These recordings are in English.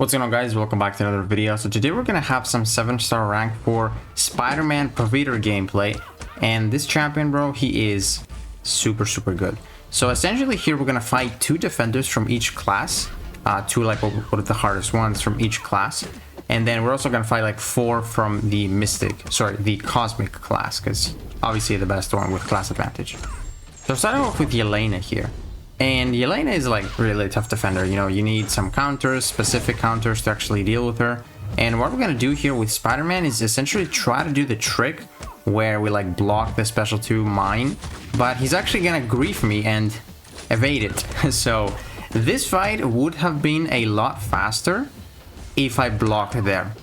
What's going on, guys? Welcome back to another video. So today we're gonna have some 7-star rank for Spider-Man Provider gameplay, and this champion, bro, he is super good. So essentially here we're gonna fight two defenders from each class, two like what are the hardest ones from each class, and then we're also gonna fight like 4 from the the Cosmic class, because obviously the best one with class advantage. So starting off with Yelena here. And Yelena is like really tough defender. You know, you need some counters, specific counters to actually deal with her. And what we're gonna do here with Spider-Man is essentially try to do the trick where we like block the special 2 mine, but he's actually gonna grief me and evade it. So this fight would have been a lot faster if I blocked there.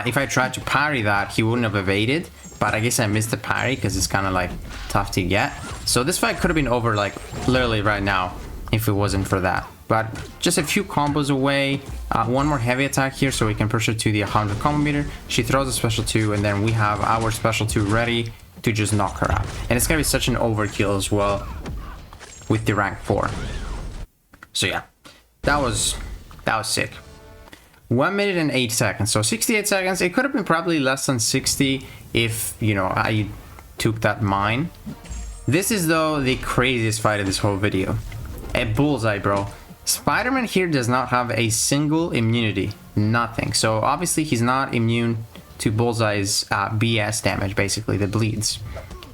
If I tried to parry that, he wouldn't have evaded, but I guess I missed the parry because it's kind of like tough to get. So this fight could have been over like literally right now if it wasn't for that. But just a few combos away. One more heavy attack here so we can push her to the 100 combo meter. She throws a special 2 and then we have our special 2 ready to just knock her out. And it's gonna be such an overkill as well with the rank 4. So yeah, that was sick. 1 minute and 8 seconds, so 68 seconds. It could have been probably less than 60 if, you know, I took that mine. This is though the craziest fight of this whole video. A Bullseye, bro. Spider-Man here does not have a single immunity, nothing. So obviously he's not immune to Bullseye's BS damage, basically the bleeds.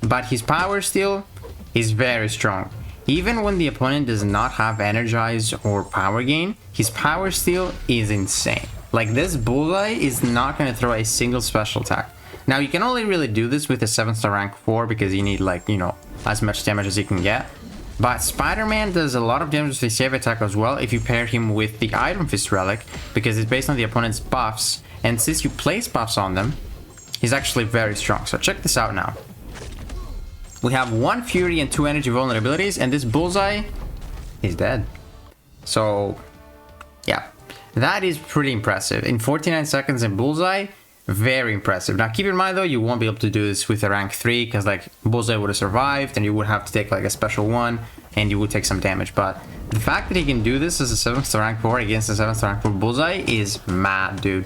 But his power steal is very strong. Even when the opponent does not have energize or power gain, his power steal is insane. Like, this Bullseye is not going to throw a single special attack. Now, you can only really do this with a 7-star rank 4 because you need, like, you know, as much damage as you can get. But Spider-Man does a lot of damage with the save attack as well if you pair him with the Iron Fist relic, because it's based on the opponent's buffs, and since you place buffs on them, he's actually very strong. So check this out now. We have 1 Fury and 2 energy vulnerabilities, and this Bullseye is dead. So, yeah, that is pretty impressive. In 49 seconds in Bullseye, very impressive. Now, keep in mind, though, you won't be able to do this with a rank 3, because, like, Bullseye would have survived, and you would have to take, like, a special 1, and you would take some damage. But the fact that he can do this as a 7-star rank 4 against a 7-star rank 4 Bullseye is mad, dude.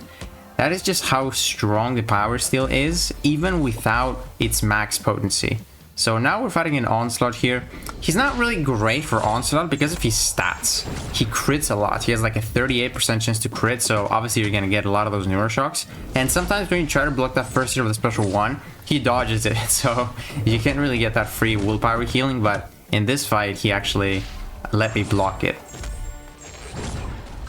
That is just how strong the power steal is, even without its max potency. So now we're fighting an Onslaught here. He's not really great for Onslaught because of his stats. He crits a lot. He has like a 38% chance to crit, so obviously you're gonna get a lot of those neuroshocks. And sometimes when you try to block that first hit with a special 1, he dodges it, so you can't really get that free willpower healing, but in this fight, he actually let me block it.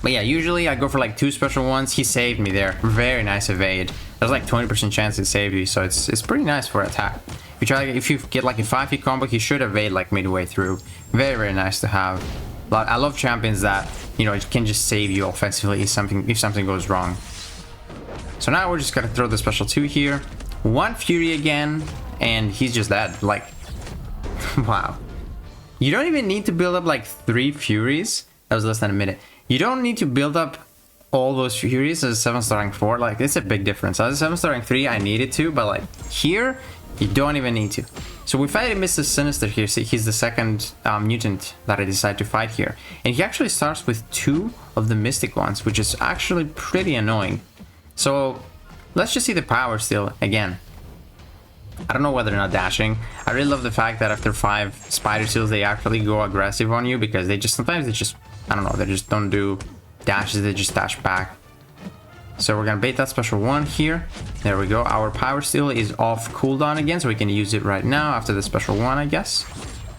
But yeah, usually I go for like 2 special 1s. He saved me there. Very nice evade. There's like 20% chance to save you, so it's pretty nice for attack. If you get like a 5-hit combo, he should evade like midway through. Very nice to have. But I love champions that, you know, it can just save you offensively if something goes wrong. So now we're just gonna throw the special 2 here. 1 Fury again, and he's just dead. Like, wow. You don't even need to build up like 3 Furies. That was less than a minute. You don't need to build up all those Furies as a 7-star rank 4. Like, it's a big difference. As a 7-star rank 3, I needed to, but like here, you don't even need to. So we fight Mr. Sinister here. So he's the second mutant that I decide to fight here. And he actually starts with 2 of the mystic ones, which is actually pretty annoying. So let's just see the power steal again. I don't know whether they're not dashing. I really love the fact that after 5 spider seals, they actually go aggressive on you, because sometimes they just, I don't know, they just don't do dashes, they just dash back. So we're gonna bait that special 1 here. There we go. Our power steal is off cooldown again, so we can use it right now after the special 1, I guess.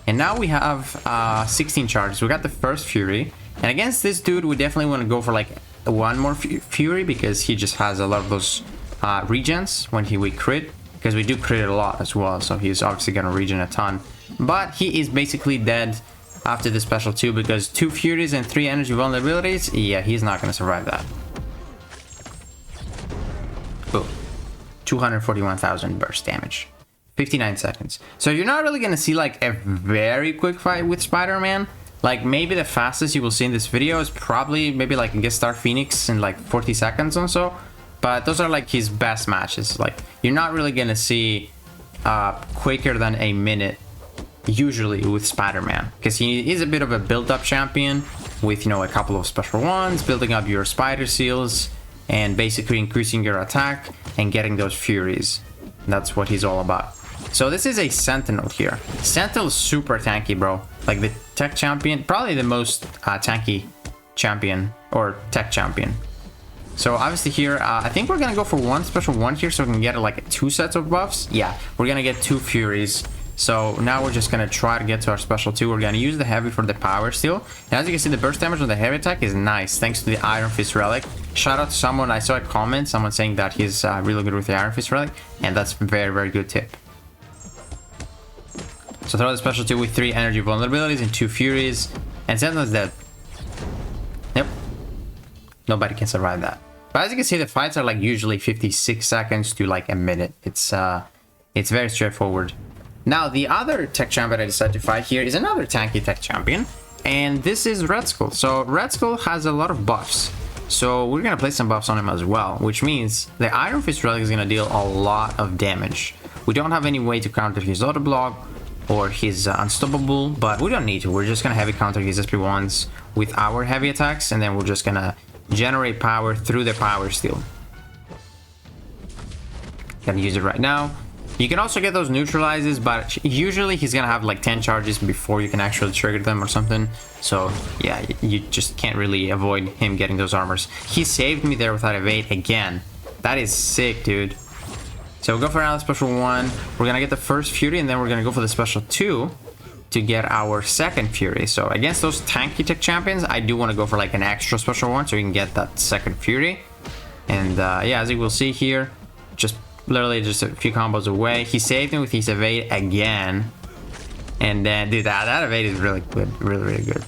And now we have 16 charges. We got the first Fury, and against this dude, we definitely want to go for like 1 more Fury, because he just has a lot of those regens when we crit, because we do crit a lot as well. So he's obviously gonna regen a ton, but he is basically dead after the special 2, because 2 Furies and 3 energy vulnerabilities. Yeah, he's not gonna survive that. Boom. 241,000 burst damage. 59 seconds. So you're not really gonna see like a very quick fight with Spider-Man. Like, maybe the fastest you will see in this video is probably maybe like Get Star Phoenix in like 40 seconds or so. But those are like his best matches. Like, you're not really gonna see quicker than a minute usually with Spider-Man, because he is a bit of a build-up champion with, you know, a couple of special ones, building up your spider seals, and basically increasing your attack and getting those furies. That's what he's all about. So this is a Sentinel here. Sentinel is super tanky, bro. Like the tech champion, probably the most tanky champion or tech champion. So obviously here, I think we're gonna go for one special one here so we can get like 2 sets of buffs. Yeah, we're gonna get 2 furies. So now we're just gonna try to get to our special 2. We're gonna use the heavy for the power steal. And as you can see, the burst damage on the heavy attack is nice thanks to the Iron Fist relic. Shout out to someone, I saw a comment, someone saying that he's really good with the Iron Fist relic, and that's a very, very good tip. So throw the special 2 with 3 energy vulnerabilities and 2 furies, and Sentinel's dead. Yep. Nobody can survive that. But as you can see, the fights are like usually 56 seconds to like a minute. It's very straightforward. Now, the other tech champion I decided to fight here is another tanky tech champion, and this is Red Skull. So Red Skull has a lot of buffs. So we're gonna place some buffs on him as well, which means the Iron Fist relic is gonna deal a lot of damage. We don't have any way to counter his auto block or his unstoppable, but we don't need to. We're just gonna heavy counter his SP1s with our heavy attacks, and then we're just gonna generate power through the power steal. Gonna use it right now. You can also get those neutralizes, but usually he's gonna have like 10 charges before you can actually trigger them or something. So yeah, you just can't really avoid him getting those armors. He saved me there without evade again. That is sick, dude. So we'll go for another special 1. We're gonna get the first fury, and then we're gonna go for the special 2 to get our second fury. So against those tanky tech champions, I do want to go for like an extra special 1 so we can get that second fury. And yeah, as you will see here, just literally just a few combos away. He saved me with his evade again. And then, dude, that evade is really good. Really, really good.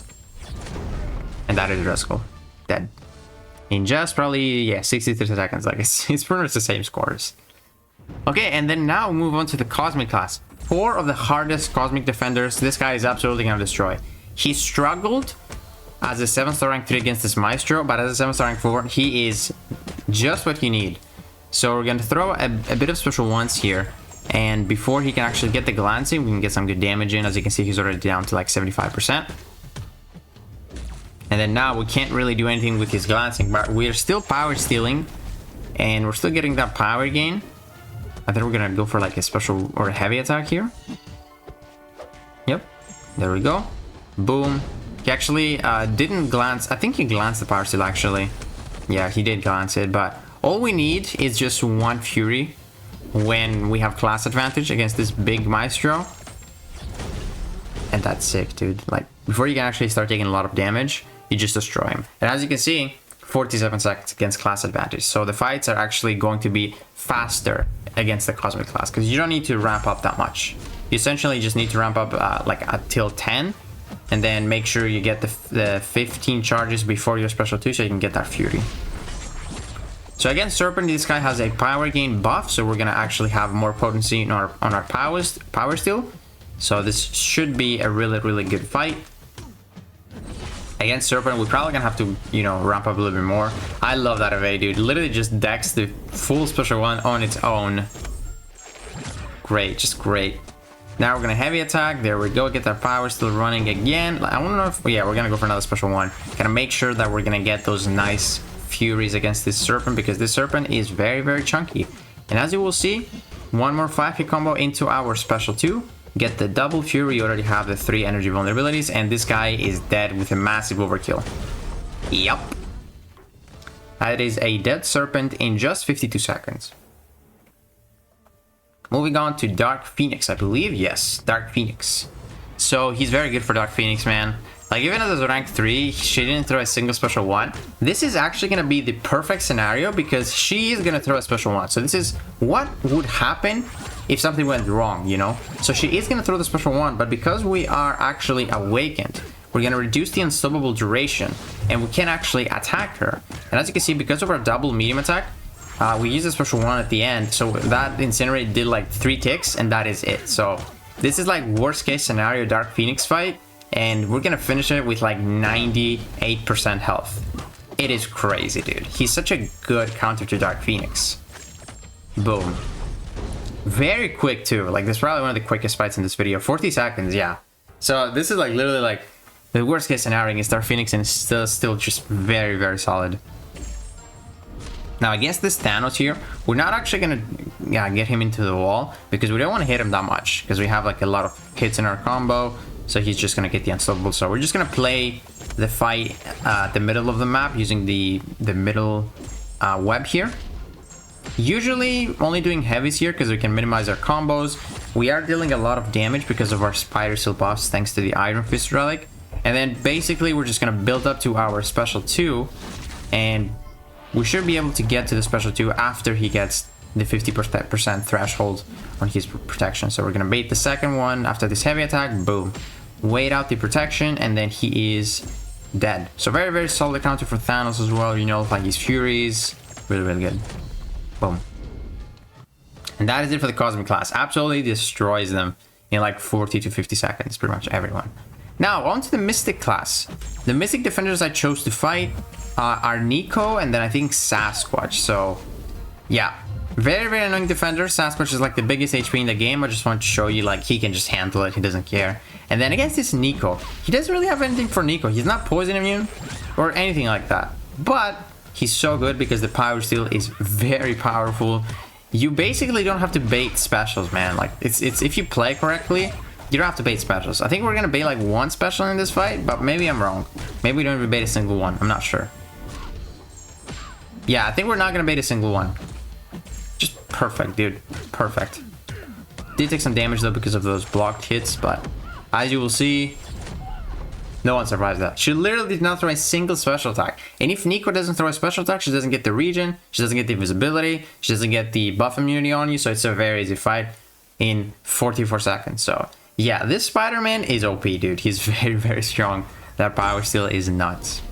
And that is Red Skull. Dead. In just probably, yeah, 63 seconds. Like, it's pretty much the same scores. Okay, and then now move on to the Cosmic class. 4 of the hardest Cosmic defenders. This guy is absolutely gonna destroy. He struggled as a 7-star rank 3 against this Maestro, but as a 7-star rank 4, he is just what you need. So we're going to throw a bit of special ones here, and before he can actually get the glancing, we can get some good damage in. As you can see, he's already down to like 75%. And then now we can't really do anything with his glancing, but we're still power stealing, and we're still getting that power gain. I think we're going to go for like a special or a heavy attack here. Yep, there we go. Boom. He actually didn't glance. I think he glanced the power steal actually. Yeah, he did glance it, but all we need is just 1 fury when we have class advantage against this big Maestro. And that's sick, dude. Like, before you can actually start taking a lot of damage, you just destroy him. And as you can see, 47 seconds against class advantage. So the fights are actually going to be faster against the Cosmic class, because you don't need to ramp up that much. You essentially just need to ramp up like until 10, and then make sure you get the 15 charges before your special 2 so you can get that fury. So again, Serpent, this guy has a power gain buff, so we're gonna actually have more potency on our power steal. So this should be a really, really good fight. Against Serpent, we're probably gonna have to, you know, ramp up a little bit more. I love that evade, dude. Literally just decks the full special 1 on its own. Great, just great. Now we're gonna heavy attack. There we go. Get that power still running again. I don't know if, yeah, we're gonna go for another special 1. Gotta make sure that we're gonna get those nice furies against this Serpent, because this Serpent is very, very chunky. And as you will see, 1 more 5-hit combo into our special 2. Get the double fury. You already have the 3 energy vulnerabilities, and this guy is dead with a massive overkill. Yup. That is a dead Serpent in just 52 seconds. Moving on to Dark Phoenix, I believe. Yes, Dark Phoenix. So he's very good for Dark Phoenix, man. Like, even as a rank 3, she didn't throw a single special 1. This is actually going to be the perfect scenario, because she is going to throw a special 1. So this is what would happen if something went wrong, you know? So she is going to throw the special 1, but because we are actually awakened, we're going to reduce the unstoppable duration, and we can actually attack her. And as you can see, because of our double medium attack, we use a special 1 at the end. So that Incinerate did like 3 ticks, and that is it. So this is like worst case scenario Dark Phoenix fight. And we're gonna finish it with like 98% health. It is crazy, dude. He's such a good counter to Dark Phoenix. Boom. Very quick too. Like, this is probably one of the quickest fights in this video. 40 seconds, yeah. So this is like literally like The worst case scenario against Dark Phoenix and still just very, very solid. Now against this Thanos here, we're not actually gonna get him into the wall because we don't want to hit him that much because we have like a lot of hits in our combo, so he's just gonna get the unstoppable. So we're just gonna play the fight at the middle of the map using the middle web here. Usually only doing heavies here because we can minimize our combos. We are dealing a lot of damage because of our Spider Seal buffs thanks to the Iron Fist relic. And then basically we're just gonna build up to our special 2, and we should be able to get to the special 2 after he gets the 50% threshold on his protection. So we're gonna bait the second one after this heavy attack, boom. Wait out the protection, and then he is dead. So very, very solid counter for Thanos as well. You know, like his Furies, really, really good. Boom. And that is it for the Cosmic class. Absolutely destroys them in like 40 to 50 seconds, pretty much everyone. Now, on to the Mystic class. The Mystic defenders I chose to fight are Nico and then I think Sasquatch. So, yeah. Very, very annoying defender. Sasquatch is like the biggest HP in the game. I just want to show you like he can just handle it. He doesn't care. And then against this Nico, he doesn't really have anything for Nico. He's not poison immune or anything like that. But he's so good because the power steel is very powerful. You basically don't have to bait specials, man. Like it's if you play correctly, you don't have to bait specials. I think we're gonna bait like one special in this fight, but maybe I'm wrong. Maybe we don't even bait a single one. I'm not sure. Yeah, I think we're not gonna bait a single one. Just perfect, dude. Perfect. Did take some damage though because of those blocked hits, but as you will see, no one survives that. She literally did not throw a single special attack. And if Nico doesn't throw a special attack, she doesn't get the regen, she doesn't get the invisibility, she doesn't get the buff immunity on you, so it's a very easy fight in 44 seconds. So yeah, this Spider-Man is OP, dude. He's very, very strong. That power steel is nuts.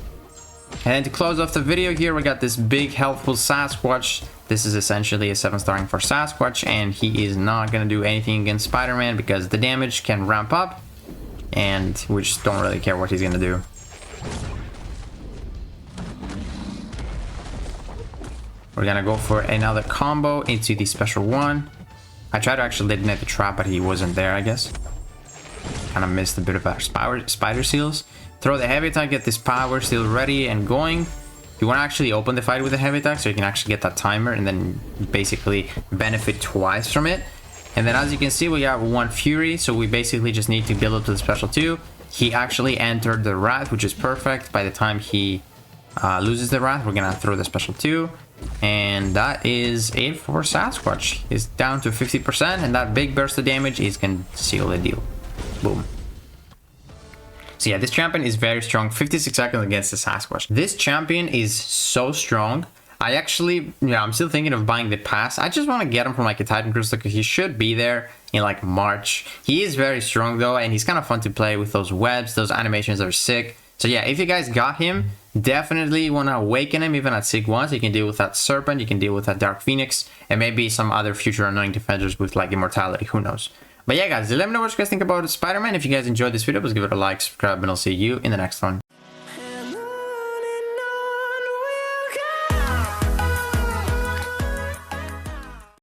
And then to close off the video here, we got this big helpful Sasquatch. This is essentially a 7-star rank for Sasquatch, and he is not going to do anything against Spider-Man because the damage can ramp up, and we just don't really care what he's going to do. We're going to go for another combo into the special 1. I tried to actually detonate the trap, but he wasn't there, I guess. Kind of missed a bit of our spider seals. Throw the heavy attack, get this power steel ready and going. You want to actually open the fight with a heavy attack so you can actually get that timer and then basically benefit twice from it. And then as you can see, we have one Fury, so we basically just need to build up to the special 2. He actually entered the Wrath, which is perfect. By the time he loses the Wrath, we're gonna throw the special 2. And that is it for Sasquatch. He's down to 50%, and that big burst of damage is gonna seal the deal. Boom. So yeah, this champion is very strong. 56 seconds against the Sasquatch. This champion is so strong. I actually, yeah, I'm still thinking of buying the pass. I just want to get him from like a Titan Crystal because he should be there in like March. He is very strong though, and he's kind of fun to play with those webs. Those animations are sick. So yeah, if you guys got him, definitely want to awaken him even at Sig 1. So you can deal with that Serpent, you can deal with that Dark Phoenix, and maybe some other future annoying defenders with like Immortality, who knows. But yeah guys, let me know what you guys think about Spider-Man. If you guys enjoyed this video, please give it a like, subscribe, and I'll see you in the next one.